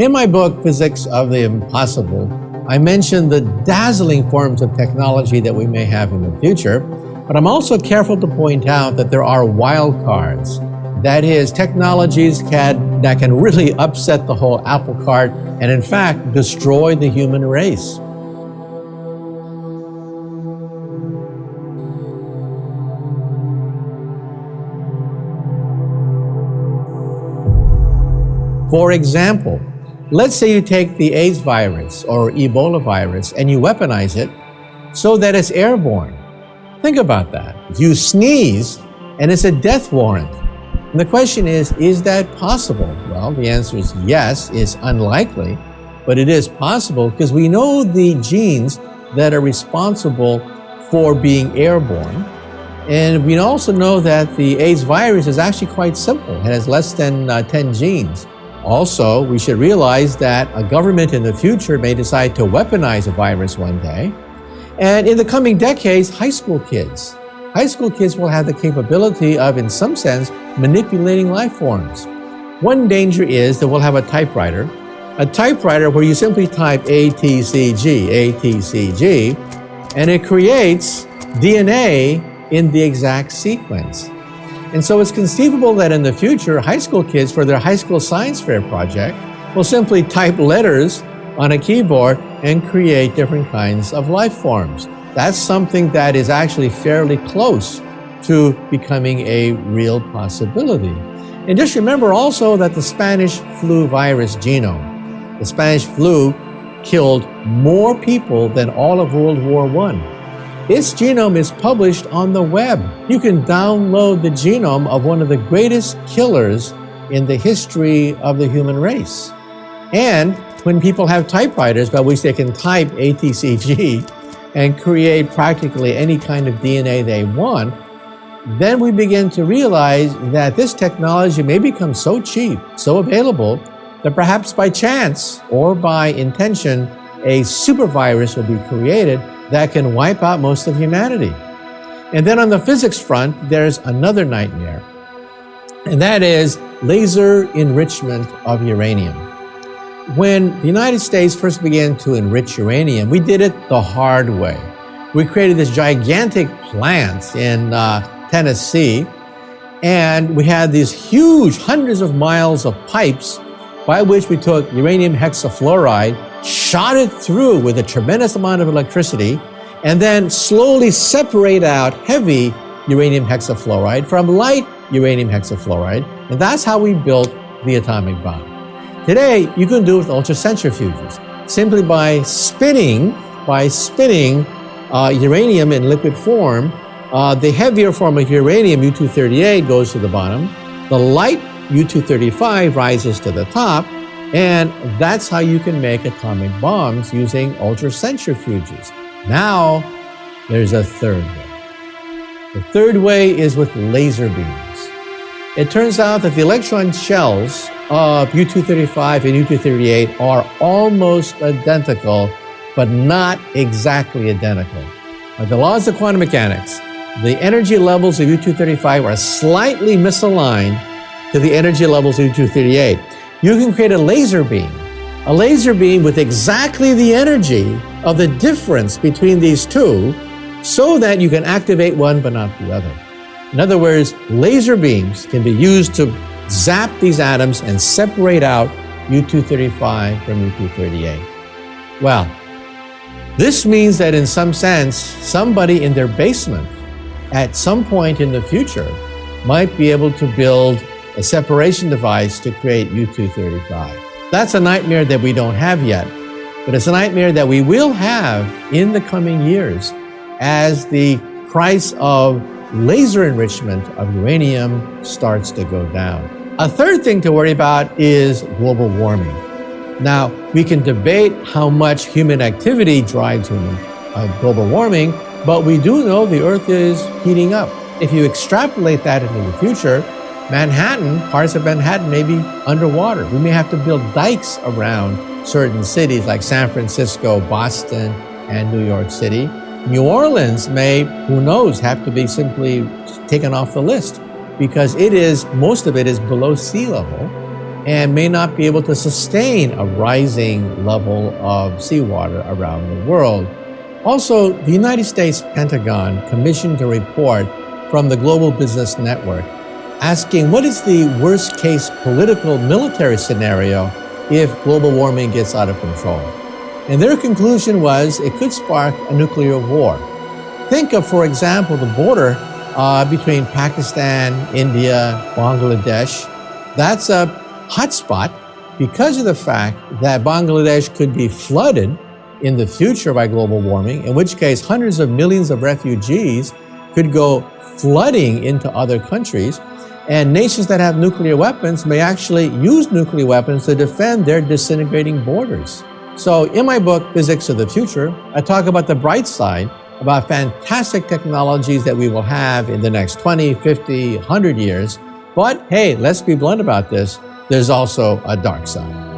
In my book, Physics of the Impossible, I mentioned the dazzling forms of technology that we may have in the future, but I'm also careful to point out that there are wild cards. That is, technologies that can really upset the whole apple cart and, in fact, destroy the human race. For example, let's say you take the AIDS virus or Ebola virus and you weaponize it so that it's airborne. Think about that. You sneeze and it's a death warrant. And the question is that possible? Well, the answer is yes. It's unlikely, but it is possible because we know the genes that are responsible for being airborne. And we also know that the AIDS virus is actually quite simple. It has less than 10 genes. Also, we should realize that a government in the future may decide to weaponize a virus one day. And in the coming decades, high school kids will have the capability of, in some sense, manipulating life forms. One danger is that we'll have a typewriter where you simply type ATCG, and it creates DNA in the exact sequence. And so it's conceivable that in the future, high school kids, for their high school science fair project, will simply type letters on a keyboard and create different kinds of life forms. That's something that is actually fairly close to becoming a real possibility. And just remember also that the Spanish flu virus genome, the Spanish flu killed more people than all of World War I. Its genome is published on the web. You can download the genome of one of the greatest killers in the history of the human race. And when people have typewriters by which they can type ATCG and create practically any kind of DNA they want, then we begin to realize that this technology may become so cheap, so available, that perhaps by chance or by intention, a super virus will be created that can wipe out most of humanity. And then on the physics front, there's another nightmare, and that is laser enrichment of uranium. When the United States first began to enrich uranium, we did it the hard way. We created this gigantic plant in Tennessee, and we had these huge hundreds of miles of pipes by which we took uranium hexafluoride, shot it through with a tremendous amount of electricity, and then slowly separate out heavy uranium hexafluoride from light uranium hexafluoride, and that's how we built the atomic bomb. Today, you can do it with ultracentrifuges, simply by spinning uranium in liquid form. The heavier form of uranium, U-238, goes to the bottom. The light U-235 rises to the top, and that's how you can make atomic bombs using ultracentrifuges. Now, there's a third way. The third way is with laser beams. It turns out that the electron shells of U-235 and U-238 are almost identical, but not exactly identical. By the laws of quantum mechanics, the energy levels of U-235 are slightly misaligned to the energy levels of U-238. You can create a laser beam with exactly the energy of the difference between these two, so that you can activate one but not the other. In other words, laser beams can be used to zap these atoms and separate out U-235 from U-238. Well, this means that in some sense, somebody in their basement at some point in the future might be able to build a separation device to create U-235. That's a nightmare that we don't have yet, but it's a nightmare that we will have in the coming years as the price of laser enrichment of uranium starts to go down. A third thing to worry about is global warming. Now, we can debate how much human activity drives global warming, but we do know the Earth is heating up. If you extrapolate that into the future, parts of Manhattan may be underwater. We may have to build dikes around certain cities like San Francisco, Boston, and New York City. New Orleans may, who knows, have to be simply taken off the list because most of it is below sea level. and may not be able to sustain a rising level of seawater around the world. Also, the United States Pentagon commissioned a report from the Global Business Network asking what is the worst case political military scenario if global warming gets out of control. And their conclusion was it could spark a nuclear war. Think of, for example, the border between Pakistan, India, Bangladesh. That's a hotspot because of the fact that Bangladesh could be flooded in the future by global warming, in which case hundreds of millions of refugees could go flooding into other countries, and nations that have nuclear weapons may actually use nuclear weapons to defend their disintegrating borders. So in my book, Physics of the Future, I talk about the bright side, about fantastic technologies that we will have in the next 20, 50, 100 years. But hey, let's be blunt about this. There's also a dark side.